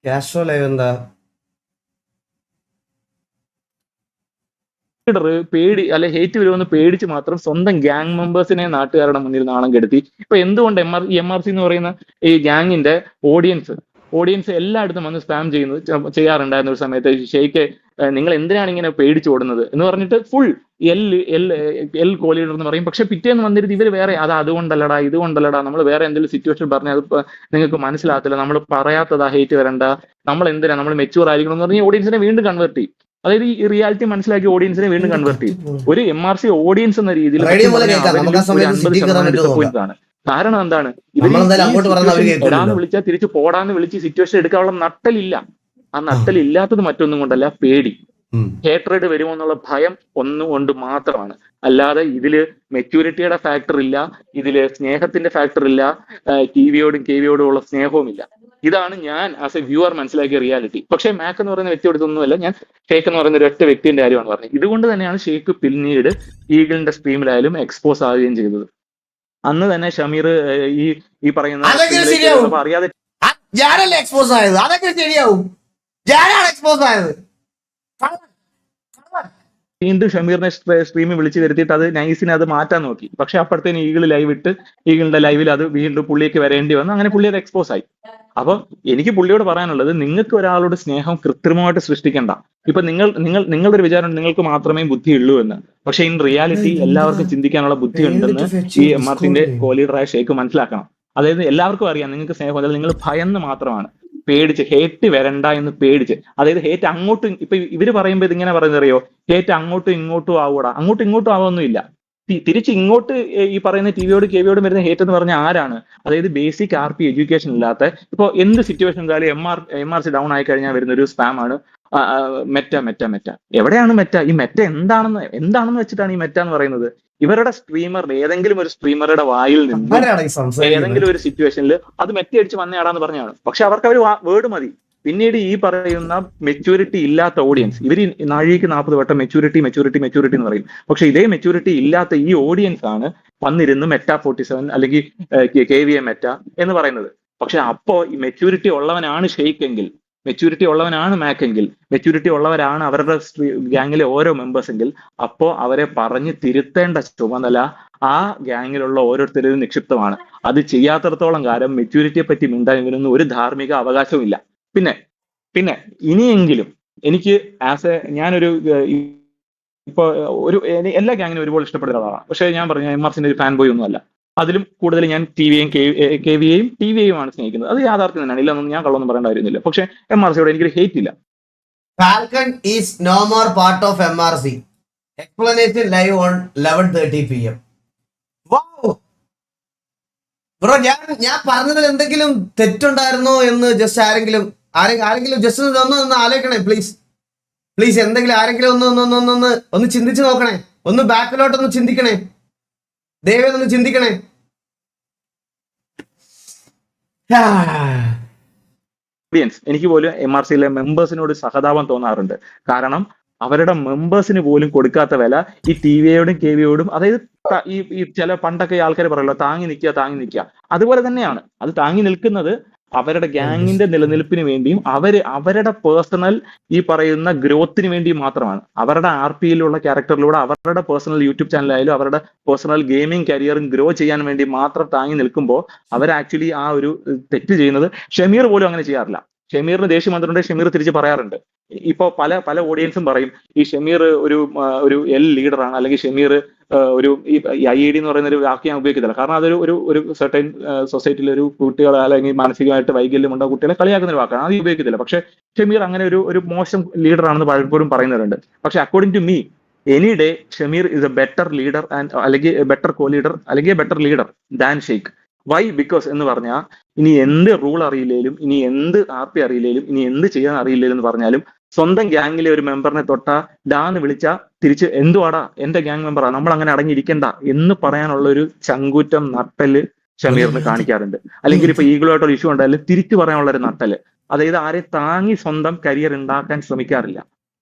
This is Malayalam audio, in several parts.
കാസ്ട്രോ ലൈവ് എന്താ? ലീഡർ പേടി അല്ലെ ഹേറ്റ് വരുമെന്ന് പേടിച്ച് മാത്രം സ്വന്തം ഗ്യാങ് മെമ്പേഴ്സിനെ നാട്ടുകാരുടെ മുന്നിൽ നാണം കെടുത്തി. ഇപ്പൊ എന്തുകൊണ്ട് എം ആർ സി എന്ന് പറയുന്ന ഈ ഗ്യാങ്ങിന്റെ ഓഡിയൻസ് എല്ലായിടത്തും വന്ന് സ്പാം ചെയ്യുന്നത് ചെയ്യാറുണ്ടായിരുന്ന ഒരു സമയത്ത് ഷെയ്ക്ക് നിങ്ങൾ എന്തിനാണ് ഇങ്ങനെ പേടിച്ച് ഓടുന്നത് എന്ന് പറഞ്ഞിട്ട് ഫുൾ എൽ എൽ എൽ കോഹ്ലിയുടെ എന്ന് പറയും. പക്ഷെ പിറ്റേന്ന് വന്നിട്ട് ഇവർ വേറെ അതുകൊണ്ടല്ലടാ ഇതുകൊണ്ടല്ലടാ നമ്മൾ വേറെ എന്തെങ്കിലും സിറ്റുവേഷൻ പറഞ്ഞാൽ അത് നിങ്ങൾക്ക് മനസ്സിലാകത്തില്ല, നമ്മൾ പറയാത്തതാ ഹേറ്റ് വരണ്ട, നമ്മൾ എന്തിനാ നമ്മൾ മെച്ചൂർ ആയിരിക്കണം എന്ന് പറഞ്ഞ് ഓഡിയൻസിനെ വീണ്ടും കൺവേർട്ട് ചെയ്യും. അതായത് ഈ റിയാലിറ്റി മനസ്സിലാക്കി ഓഡിയൻസിനെ വീണ്ടും കൺവേർട്ട് ചെയ്യും. ഒരു എം.ആർ.സി ഓഡിയൻസ് എന്ന രീതിയിൽ റേഡിയോ പോലെ കേൾക്കാം. നമുക്ക് ആ സമയത്ത് സിറ്റി കയറാൻ പറ്റുമോ നോക്കാം. ഡിസപ്പോയിന്റ് ആണ്. കാരണം എന്താണ്, ഇവർ നമ്മളെന്തായാലും അങ്ങോട്ട് പറഞ്ഞാൽ അവർ എടാന്ന് കേൾക്കില്ലല്ലോ. വിളിച്ചാൽ തിരിച്ച് പോടാന്ന് വിളിച്ച് സിറ്റുവേഷൻ എടുക്കാനുള്ള നട്ടലില്ല. ആ നട്ടലില്ലാത്തത് മറ്റൊന്നും കൊണ്ടല്ല, പേടി, ഹേട്രേഡ് വരുമോ എന്നുള്ള ഭയം ഒന്നുകൊണ്ട് മാത്രമാണ്. അല്ലാതെ ഇതില് മെച്യൂരിറ്റിയുടെ ഫാക്ടർ ഇല്ല, ഇതില് സ്നേഹത്തിന്റെ ഫാക്ടർ ഇല്ല, ടിവിയോടും കെവിയോടും ഉള്ള സ്നേഹവും ഇല്ല. ഇതാണ് ഞാൻ ആസ് എ വ്യൂവർ മനസ്സിലാക്കിയ റിയാലിറ്റി. പക്ഷേ മാക്ക് എന്ന് പറയുന്ന വ്യക്തി എടുത്തൊന്നുമല്ല, ഞാൻ ഷേക്ക് എന്ന് പറയുന്ന ഒരു ഒറ്റ വ്യക്തിന്റെ കാര്യമാണ് പറഞ്ഞത്. ഇതുകൊണ്ട് തന്നെയാണ് ഷേക്ക് പിന്നീട് ഈഗിളിന്റെ സ്ട്രീമിലായാലും എക്സ്പോസ് ആവുകയും ചെയ്തത്. അന്ന് തന്നെ ഷമീർ ഈ ഈ പറയുന്ന അറിയാതെ ഞാനല്ലേ എക്സ്പോസ് ആയത്? അതൊക്കെ ശരിയാവും. ഞാനാണ് എക്സ്പോസ് ആയത്. വീണ്ടും ഷമീറിനെ സ്ട്രീമിൽ വിളിച്ചു വരുത്തിയിട്ട് അത് നൈസിനെ അത് മാറ്റാൻ നോക്കി. പക്ഷെ അപ്പോഴത്തേന് ഈഗിൾ ലൈവ് ഇട്ട് ഈഗിളിന്റെ ലൈവിൽ അത് വീണ്ടും പുള്ളിക്ക് വരേണ്ടി വന്നു. അങ്ങനെ പുള്ളി അത് എക്സ്പോസ് ആയി. അപ്പൊ എനിക്ക് പുള്ളിയോട് പറയാനുള്ളത്, നിങ്ങൾക്ക് ഒരാളോട് സ്നേഹം കൃത്രിമമായിട്ട് സൃഷ്ടിക്കണ്ട. ഇപ്പൊ നിങ്ങളുടെ ഒരു വിചാരം നിങ്ങൾക്ക് മാത്രമേ ബുദ്ധിയുള്ളൂ എന്ന്. പക്ഷെ ഇൻ റിയാലിറ്റി എല്ലാവർക്കും ചിന്തിക്കാനുള്ള ബുദ്ധി ഉണ്ടെന്ന് ഈ എം.ആർ.സിന്റെ കോ-ലീഡറായ ഷെയ്ഖ് മനസ്സിലാക്കണം. അതായത് എല്ലാവർക്കും അറിയാം നിങ്ങൾക്ക് സ്നേഹം, അതായത് നിങ്ങൾ ഭയന്ന് മാത്രമാണ്, പേടിച്ച്, ഹേറ്റ് വരണ്ട എന്ന് പേടിച്ച്. അതായത് ഹേറ്റ് അങ്ങോട്ടും, ഇപ്പൊ ഇവര് പറയുമ്പോൾ ഇതിങ്ങനെ പറയുന്നത് അറിയോ, ഹേറ്റ് അങ്ങോട്ടും ഇങ്ങോട്ടും ആവൂടാ. അങ്ങോട്ടും ഇങ്ങോട്ടും ആവൊന്നുമില്ല. തിരിച്ച് ഇങ്ങോട്ട് ഈ പറയുന്ന ടിവിയോട് കെവിയോടും വരുന്ന ഹേറ്റ് എന്ന് പറഞ്ഞാൽ ആരാണ്? അതായത് ബേസിക് RP എഡ്യൂക്കേഷൻ ഇല്ലാത്ത, ഇപ്പൊ എന്ത് സിറ്റുവേഷൻ എന്തായാലും എം.ആർ.സി ഡൗൺ ആയി കഴിഞ്ഞാൽ വരുന്ന ഒരു സ്പാം ആണ് മെറ്റ മെറ്റ മെറ്റ. എവിടെയാണ് മെറ്റ? ഈ മെറ്റ എന്താണെന്ന് വെച്ചിട്ടാണ് ഈ മെറ്റ എന്ന് പറയുന്നത്? ഇവരുടെ ഏതെങ്കിലും ഒരു സ്ട്രീമറുടെ വായിൽ നിന്ന് ഏതെങ്കിലും ഒരു സിറ്റുവേഷനിൽ അത് മെറ്റ അടിച്ച് വന്നയാടാന്ന് പറഞ്ഞാണ്. പക്ഷെ അവർക്ക് അവർ വേർഡ് മതി. പിന്നീട് ഈ പറയുന്ന മെച്യൂരിറ്റി ഇല്ലാത്ത ഓഡിയൻസ്, ഇവർ നാഴികയ്ക്ക് 40 വട്ടം മെച്യൂരിറ്റി എന്ന് പറയും. പക്ഷെ ഇതേ മെച്യൂരിറ്റി ഇല്ലാത്ത ഈ ഓഡിയൻസ് ആണ് വന്നിരുന്ന് മെറ്റ 47 അല്ലെങ്കിൽ KVA മെറ്റ എന്ന് പറയുന്നത്. പക്ഷെ അപ്പോ ഈ മെച്യൂരിറ്റി ഉള്ളവനാണ് ഷെയ്ക്ക് എങ്കിൽ, മെച്യൂരിറ്റി ഉള്ളവനാണ് മാക്ക് എങ്കിൽ, മെച്യൂരിറ്റി ഉള്ളവരാണ് അവരുടെ ഗ്യാങ്ങിലെ ഓരോ മെമ്പേഴ്സ് എങ്കിൽ, അപ്പോ അവരെ പറഞ്ഞ് തിരുത്തേണ്ട ചുമതല ആ ഗ്യാങ്ങിലുള്ള ഓരോരുത്തരും നിക്ഷിപ്തമാണ്. അത് ചെയ്യാത്തിടത്തോളം കാലം മെച്യൂരിറ്റിയെ പറ്റി മിണ്ടാൻ ഇവരൊന്നും ഒരു ധാർമ്മിക അവകാശവും ഇല്ല. പിന്നെ ഇനിയെങ്കിലും എനിക്ക് ഞാനൊരു ഇപ്പൊ എല്ലാ ഗ്യാങ്ങിനും ഒരുപോലെ ഇഷ്ടപ്പെടുന്ന ഒരാളാണ്. പക്ഷെ ഞാൻ പറഞ്ഞു എം.ആർ.സിന്റെ ഒരു ഫാൻ ബോയ് ഒന്നും അല്ല. അതിലും കൂടുതൽ ഞാൻ KVAയും TVAയും ആണ് സ്നേഹിക്കുന്നത്. അത് യാഥാർത്ഥ്യം തന്നെയാണ്, ഇല്ലെന്നൊന്നും ഞാൻ കള്ളൊന്നും പറയേണ്ട കാര്യമൊന്നുമില്ല. പക്ഷെ എം.ആർ.സിയോട് എനിക്കൊരു ഹേറ്റ് ഇല്ല. Falcon is no more part of MRC. Explanation live on 11:30 PM. Wow. Bro, ഞാൻ പറഞ്ഞതിൽ എന്തെങ്കിലും തെറ്റുണ്ടായിരുന്നോ എന്ന് ജസ്റ്റ് ആരെങ്കിലും ജസ്റ്റ് ഒന്ന് ആലോചിക്കണേ പ്ലീസ്. എന്തെങ്കിലും ആരെങ്കിലും ഒന്ന് ചിന്തിച്ചു നോക്കണേ. ഒന്ന് ബാക്കിലോട്ടൊന്ന് ചിന്തിക്കണേ. ദയവേദൊന്ന് ചിന്തിക്കണേ. എനിക്ക് പോലും എം.ആർ.സിയിലെ മെമ്പേഴ്സിനോട് സഹതാപം തോന്നാറുണ്ട്. കാരണം അവരുടെ മെമ്പേഴ്സിന് പോലും കൊടുക്കാത്ത വില ഈ TVAയോടും KVAയോടും, അതായത് ഈ ചില പണ്ടൊക്കെ ആൾക്കാർ പറയല്ലോ താങ്ങി നിൽക്കുക, അതുപോലെ തന്നെയാണ്. അത് താങ്ങി നിൽക്കുന്നത് അവരുടെ ഗ്യാങ്ങിന്റെ നിലനിൽപ്പിന് വേണ്ടിയും അവരുടെ പേഴ്സണൽ ഈ പറയുന്ന ഗ്രോത്തിന് വേണ്ടിയും മാത്രമാണ്. അവരുടെ RPയിലുള്ള ക്യാരക്ടറിലൂടെ അവരുടെ പേഴ്സണൽ യൂട്യൂബ് ചാനലായാലും അവരുടെ പേഴ്സണൽ ഗെയിമിംഗ് കരിയറും ഗ്രോ ചെയ്യാൻ വേണ്ടി മാത്രം താങ്ങി നിൽക്കുമ്പോൾ അവർ ആക്ച്വലി ആ ഒരു തെറ്റ് ചെയ്യുന്നത്. ഷമീർ പോലും അങ്ങനെ ചെയ്യാറില്ല. ഷമീറിന് ദേഷ്യം വന്നിട്ടുണ്ടെങ്കിൽ ഷമീർ തിരിച്ച് പറയാറുണ്ട്. ഇപ്പൊ പല ഓഡിയൻസും പറയും ഈ ഷമീർ ഒരു ലീഡറാണ്, അല്ലെങ്കിൽ ഷമീർ ഒരു ഈ IED എന്ന് പറയുന്ന ഒരു വാക്ക് ഞാൻ ഉപയോഗിക്കത്തില്ല. കാരണം അതൊരു ഒരു സെർട്ടൈൻ സൊസൈറ്റിയിലെ ഒരു കുട്ടികളെ അല്ലെങ്കിൽ മാനസികമായിട്ട് വൈകല്യമുണ്ടോ കുട്ടികളെ കളിയാക്കുന്ന ഒരു വാക്കാണ്, അത് ഉപയോഗിക്കത്തില്ല. പക്ഷെ ഷമീർ അങ്ങനെ ഒരു മോശം ലീഡറാണെന്ന് പലപ്പോഴും പറയുന്നവരുണ്ട്. പക്ഷെ according to me, any day Shameer is a better leader അല്ലെങ്കിൽ ബെറ്റർ കോ-ലീഡർ അല്ലെങ്കിൽ better leader than Sheikh. Why? Because എന്ന് പറഞ്ഞാൽ ഇനി എന്ത് റൂൾ അറിയില്ലേലും, ഇനി എന്ത് RP അറിയില്ലേലും, ഇനി എന്ത് ചെയ്യാൻ അറിയില്ലേലും എന്ന് പറഞ്ഞാലും സ്വന്തം ഗ്യാങ്ങിലെ ഒരു മെമ്പറിനെ തൊട്ടാ ഡാന്ന് വിളിച്ചാ തിരിച്ച് എന്തുവാടാ എന്റെ ഗ്യാങ് മെമ്പറാ, നമ്മൾ അങ്ങനെ അടങ്ങിയിരിക്കണ്ട എന്ന് പറയാനുള്ള ഒരു ചങ്കൂറ്റം നട്ടല് ഷമീറിന് കാണിക്കാറുണ്ട്. അല്ലെങ്കിൽ ഇപ്പൊ ഈഗിളുമായിട്ടൊരു ഇഷ്യൂ ഉണ്ടായാലും തിരിച്ചു പറയാനുള്ള ഒരു നട്ടല്. അതായത് ആരെ താങ്ങി സ്വന്തം കരിയർ ഉണ്ടാക്കാൻ ശ്രമിക്കാറില്ല.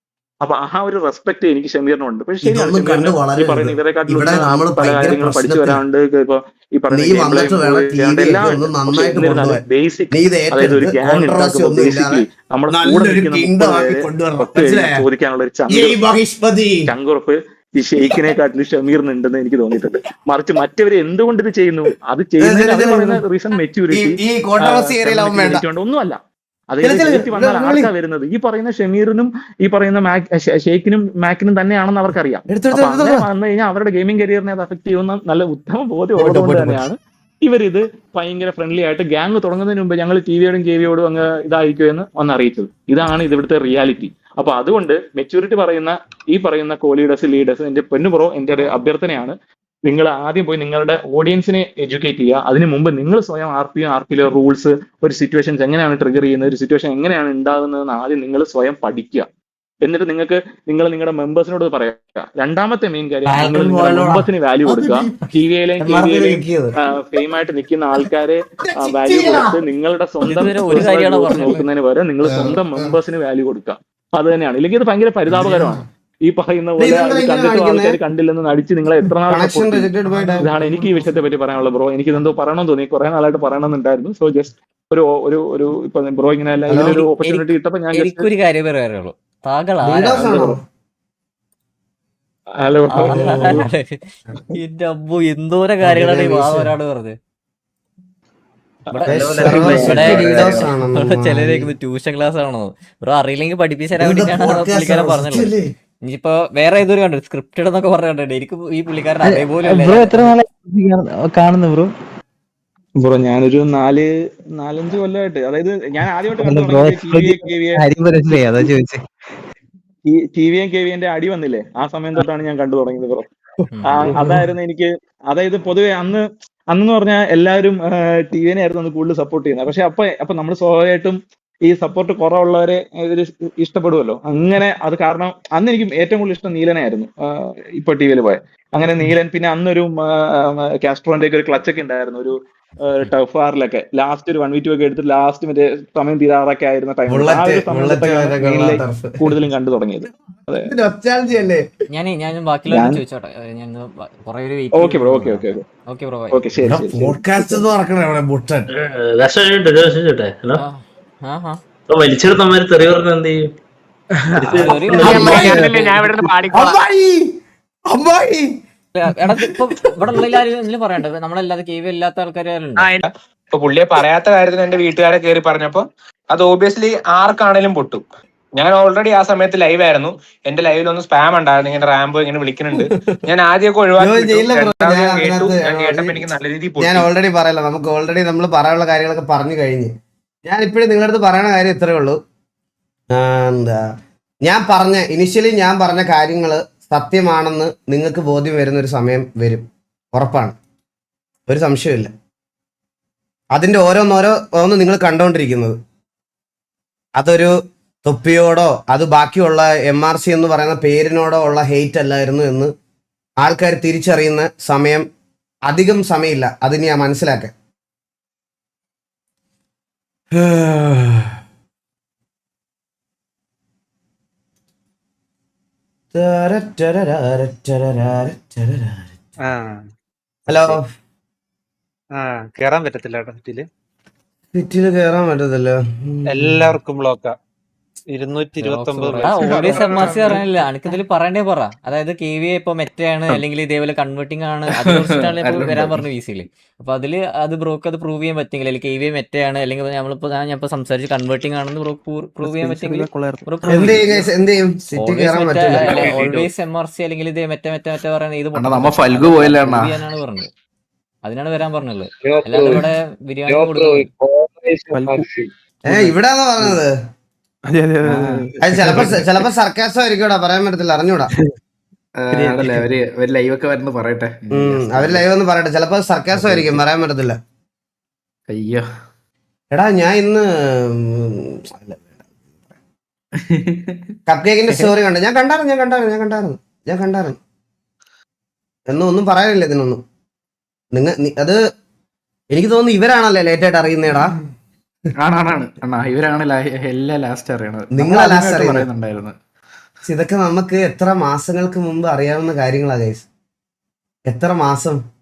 അപ്പൊ ആ ഒരു റെസ്പെക്ട് എനിക്ക് ഷമീറിനുണ്ട്. പക്ഷെ ശരിയാണ്, ഇതൊന്നും കണ്ട് ഷമീറിന് ഈ വളരരുത്. പറയുന്ന ഇവരെക്കാട്ടിലും ഇവിടെ നമ്മൾ പല ഭയങ്കര കാര്യങ്ങളും പഠിച്ചു പ്രശ്നത്തിൽ വരാണ്ട് ഇപ്പൊ ഈ നീ പറയുന്ന ഗെയിം പ്ലേ വന്നിട്ട് ഇമ്പ്രൂവ് വേണം ടി ചെയ്യാണ്ട് വി എല്ലാം ഒക്കെ ഒന്ന് ഉണ്ട്. പക്ഷെ നന്നായിട്ട് എന്നിരുന്നാലും കൊണ്ടുപോകാൻ. ബേസിക്, നീ ഇത് അതായത് ഒരു ഏറ്റെടുത്ത് ഗ്യാങ് കോൺട്രവേഴ്സി ഉണ്ടാക്കുമ്പോൾ ഒന്നും ഇല്ലാതെ ബേസിക്കലി നമ്മുടെ കൂടെ നല്ലൊരു നിൽക്കുന്ന 30 കിങ്ഡം ആക്കി പേര് കൊണ്ടുവരണം. 10 പേര് മനസ്സിലായോ? ചോദിക്കാനുള്ള ഒരു ഏയ് മഹിഷ്മതി. ചങ്കുറപ്പ് ഈ ഷെയ്ഖിനെക്കാട്ടിലും ഷമീറിനുണ്ടെന്ന് എനിക്ക് തോന്നിയിട്ടുണ്ട്. മറിച്ച് മറ്റവര് എന്തുകൊണ്ട് ഇത് ചെയ്യുന്നു, അത് ചെയ്യുന്നതിന് അവർ പറയുന്ന റീസൺ ഈ മെച്യൂരിറ്റി, ഈ കോൺട്രവേഴ്സി ഏരിയയിൽ അവൻ വേണ്ട. കൊണ്ട് ഒന്നുമല്ല. ചില അതായത് ചില എതിർത്തി വന്നാൽ ആർക്കാ വരുന്നത്? ഈ പറയുന്ന ഷമീറിനും ഈ പറയുന്ന ഷെയ്ഖിനും മാക്കിനും തന്നെയാണെന്ന് അവർക്കറിയാം. അപ്പൊ അങ്ങനെ വന്നു കഴിഞ്ഞാൽ അവരുടെ ഗെയിമിംഗ് കരിയറിനെ അത് അഫക്ട് ചെയ്യുന്ന നല്ല ഉത്തമ ബോധ്യം ഉള്ളതുകൊണ്ട് തന്നെയാണ് ഇവരിത് ഭയങ്കര ഫ്രണ്ട്ലി ആയിട്ട് ഗ്യാങ് തുടങ്ങുന്നതിന് മുമ്പ് ഞങ്ങൾ ടിവിയോടും കെവിയോടും അങ്ങ് ഇതായിരിക്കുമെന്ന് വന്ന് അറിയിച്ചത്. ഇതാണ് ഇവിടുത്തെ റിയാലിറ്റി. അപ്പൊ അതുകൊണ്ട് മെച്യൂരിറ്റി പറയുന്ന ഈ പറയുന്ന ലീഡേഴ്സ് എന്റെ പൊന്നു ബ്രോ, എന്റെ ഒരു അഭ്യർത്ഥനയാണ്, നിങ്ങൾ ആദ്യം പോയി നിങ്ങളുടെ ഓഡിയൻസിനെ എഡ്യൂക്കേറ്റ് ചെയ്യുക. അതിനു മുമ്പ് നിങ്ങൾ സ്വയം ആർപിയിലെ റൂൾസ്, ഒരു സിറ്റുവേഷൻസ് എങ്ങനെയാണ് ട്രിഗർ ചെയ്യുന്നത്, ഒരു സിറ്റുവേഷൻ എങ്ങനെയാണ് ഉണ്ടാകുന്നതെന്ന് ആദ്യം നിങ്ങൾ സ്വയം പഠിക്കുക. എന്നിട്ട് നിങ്ങൾ നിങ്ങളുടെ മെമ്പേഴ്സിനോട് പറയുക. രണ്ടാമത്തെ മെയിൻ കാര്യം, നിങ്ങൾ നിങ്ങളുടെ മെമ്പേഴ്സിന് വാല്യൂ കൊടുക്കുക. ടിവിയിലെയും ഫെയിമായിട്ട് നിൽക്കുന്ന ആൾക്കാരെ വാല്യൂ കൊടുത്ത് നിങ്ങളുടെ സ്വന്തം നോക്കുന്നതിന് പകരം നിങ്ങൾ സ്വന്തം മെമ്പേഴ്സിന് വാല്യൂ കൊടുക്കുക. അത് തന്നെയാണ്. ഇല്ലെങ്കിൽ ഇത് ഭയങ്കര പരിതാപകരമാണ്. ഈ പറയുന്ന പോലെ കണ്ടിട്ട് ആൾക്കാർ കണ്ടില്ലെന്ന് നടിച്ച് നിങ്ങളെ എത്ര നാൾ സപ്പോർട്ട് ചെയ്യും. ഇതാണ് എനിക്ക് ഈ വിഷയത്തെ പറ്റി പറയാനുള്ളത് ബ്രോ. എനിക്ക് ഇതെന്തോ പറയണമെന്ന് തോന്നി, കുറെ നാളായിട്ട് പറയണമെന്നുണ്ടായിരുന്നു. സോ ജസ്റ്റ് ഒരു ഇപ്പൊ ബ്രോ ഇങ്ങനെ ഒരു ഓപ്പർച്യൂണിറ്റി കിട്ടപ്പോ ഞാൻ എനിക്കൊരു കാര്യം പറയാനുള്ളൂ. താങ്കൾ ഹലോ എന്റെ അമ്മ എന്തോരം കാര്യങ്ങളാണ് ഈ ഒരാള് പറഞ്ഞത്. ചിലരേക്ക് ട്യൂഷൻ ക്ലാസ് ആണോ ബ്രോ, അറിയില്ലെങ്കിൽ പഠിപ്പിച്ചു തരാൻ വേണ്ടിട്ടാണ് പുള്ളിക്കാരൻ പറഞ്ഞത്. ഇനിയിപ്പോ വേറെ ഏതൊരു കണ്ടു സ്ക്രിപ്റ്റഡ് എന്നൊക്കെ പറഞ്ഞിട്ടുണ്ട്. എനിക്ക് ഈ പുള്ളിക്കാരൻ അതേപോലെ കാണുന്നു ബ്രോ. ബ്രോ ഞാനൊരു 4-5 കൊല്ലമായിട്ട്, അതായത് ഞാൻ ആദ്യമായിട്ട് ടിവിയും കെവിന്റെ അടി വന്നില്ലേ, ആ സമയം തൊട്ടാണ് ഞാൻ കണ്ടു തുടങ്ങിയത് ബ്രോ. അതായിരുന്നു എനിക്ക്, അതായത് പൊതുവെ അന്നെന്ന് പറഞ്ഞാൽ എല്ലാവരും ടിവിനെ ആയിരുന്നു അന്ന് കൂടുതൽ സപ്പോർട്ട് ചെയ്യുന്നത്. പക്ഷെ അപ്പൊ നമ്മൾ സ്വാഭാവികമായിട്ടും ഈ സപ്പോർട്ട് കുറവുള്ളവരെ ഇഷ്ടപ്പെടുമല്ലോ. അങ്ങനെ അത് കാരണം അന്ന് എനിക്ക് ഏറ്റവും കൂടുതൽ ഇഷ്ടം നീലനായിരുന്നു. ഇപ്പൊ ടിവിയിൽ പോയ അങ്ങനെ നീലൻ, പിന്നെ അന്നൊരു കാസ്ട്രോന്റെ ഒക്കെ ഒരു ക്ലച്ചൊക്കെ ഉണ്ടായിരുന്നു, ഒരു ടഫ് ആറിലൊക്കെ ലാസ്റ്റ് ഒരു 1v2 ഒക്കെ എടുത്ത് ലാസ്റ്റ് മറ്റേ സമയം തീരാറൊക്കെ ആയിരുന്ന ടൈം, ആ ഒരു സമയത്തൊക്കെ കൂടുതലും കണ്ടു തുടങ്ങിയത്. ഞാൻ ബാക്കിയുള്ള ചോദിച്ചോട്ടെ. ഞാൻ okay bro, okay okay okay bro, okay ശരി. വലിച്ചെടുത്തമാര് തെറി പറഞ്ഞ എന്ത് ചെയ്യും? പറയണ്ടത് നമ്മളല്ലാതെ കേവി അല്ലാത്ത ആൾക്കാരുണ്ട്. ഇപ്പൊ പുള്ളിയെ പറയാത്ത കാര്യത്തിന് എന്റെ വീട്ടുകാരെ കയറി പറഞ്ഞപ്പോ അത് ഓബിയസ്ലി ആർക്കാണേലും പൊട്ടും. ഞാൻ ഓൾറെഡി ആ സമയത്ത് ലൈവ് ആയിരുന്നു. എന്റെ ലൈവിലൊന്നും സ്പാം ഉണ്ടായിരുന്നു, ഇങ്ങനെ റാമ്പോ ഇങ്ങനെ വിളിക്കുന്നുണ്ട്. ഞാൻ ആദ്യമൊക്കെ ഒഴിവാക്കി, എനിക്ക് നല്ല രീതിയിൽ ഞാൻ ഓൾറെഡി പറയല്ലോ, നമുക്ക് ഓൾറെഡി നമ്മൾ പറയാനുള്ള കാര്യങ്ങളൊക്കെ പറഞ്ഞു കഴിഞ്ഞ്. ഞാൻ ഇപ്പോഴും നിങ്ങളുടെ അടുത്ത് പറയുന്ന കാര്യം ഇത്രയേ ഉള്ളൂ. എന്താ ഇനിഷ്യലി ഞാൻ പറഞ്ഞ കാര്യങ്ങൾ സത്യമാണെന്ന് നിങ്ങൾക്ക് ബോധ്യം വരുന്ന ഒരു സമയം വരും, ഉറപ്പാണ്, ഒരു സംശയമില്ല. അതിൻ്റെ ഓരോന്ന് നിങ്ങൾ കണ്ടുകൊണ്ടിരിക്കുന്നത് അതൊരു തൊപ്പിയോടോ അത് ബാക്കിയുള്ള MRC എന്ന് പറയുന്ന പേരിനോടോ ഉള്ള ഹെയ്റ്റ് അല്ലായിരുന്നു എന്ന് ആൾക്കാർ തിരിച്ചറിയുന്ന സമയം അധികം സമയമില്ല. അതിന് ഞാൻ മനസ്സിലാക്കാൻ. ഹലോ, കേറാൻ പറ്റത്തില്ല സിറ്റിയില്. സിറ്റിയിൽ കയറാൻ പറ്റത്തില്ല, എല്ലാവർക്കും ബ്ലോക്കാ. 229 MRC അറിയില്ല. എനിക്കിതിൽ പറയണ്ടേ പറ. അതായത് KVA ഇപ്പൊ മെറ്റയാണ് അല്ലെങ്കിൽ ഇതേപോലെ കൺവേർട്ടിംഗ് ആണ്, അതിനെക്കുറിച്ചിട്ടാണ് ഇപ്പൊ വരാൻ പറഞ്ഞു VC-ല്. അപ്പൊ അതില് അത് ബ്രോക്ക് അത് പ്രൂവ് ചെയ്യാൻ പറ്റെങ്കിൽ, അല്ലെങ്കിൽ KVA മെറ്റയാണ് അല്ലെങ്കിൽ ഞാൻ സംസാരിച്ച് കൺവേർട്ടിംഗ് ആണെന്ന് പ്രൂവ് ചെയ്യാൻ പറ്റെങ്കിൽ ഓൾവേസ് MRC അല്ലെങ്കിൽ ഇത് മെറ്റ പറയുന്നത് ഇത് ചെയ്യാനാണ് പറഞ്ഞത്. അതിനാണ് വരാൻ പറഞ്ഞത്. അല്ലാതെ ഇവിടെ ബിരിയാണി ഇവിടെ പറഞ്ഞത് ചിലപ്പോ സർക്കാസം ആയിരിക്കും, പറയാൻ പറ്റത്തില്ല, അറിഞ്ഞൂടാ. അവര് ലൈവ് ഒക്കെ വരുന്ന പറയട്ടെ, അവര് ലൈവ് ഒന്ന് പറയട്ടെ, ചിലപ്പോ സർക്കാസം ആയിരിക്കും, പറയാൻ പറ്റത്തില്ല. അയ്യോ എടാ, ഞാൻ ഇന്ന് കപ്പ് കേക്കിന്റെ സ്റ്റോറി കണ്ടു. ഞാൻ കണ്ടായിരുന്നു. ഒന്നും പറയാനില്ല ഇതിനൊന്നും. അത് എനിക്ക് തോന്നുന്നു ഇവരാണല്ലേ ലേറ്റ് ആയിട്ട് അറിയുന്നേടാ. ആണ് ഇവരാണ് എല്ലാം ലാസ്റ്റ് അറിയണത്. നിങ്ങളാ ലാസ്റ്റ് പറയുന്നുണ്ടായിരുന്നു. ഇതൊക്കെ നമുക്ക് എത്ര മാസങ്ങൾക്ക് മുമ്പ് അറിയാവുന്ന കാര്യങ്ങളാ ഗൈസ്. എത്ര മാസം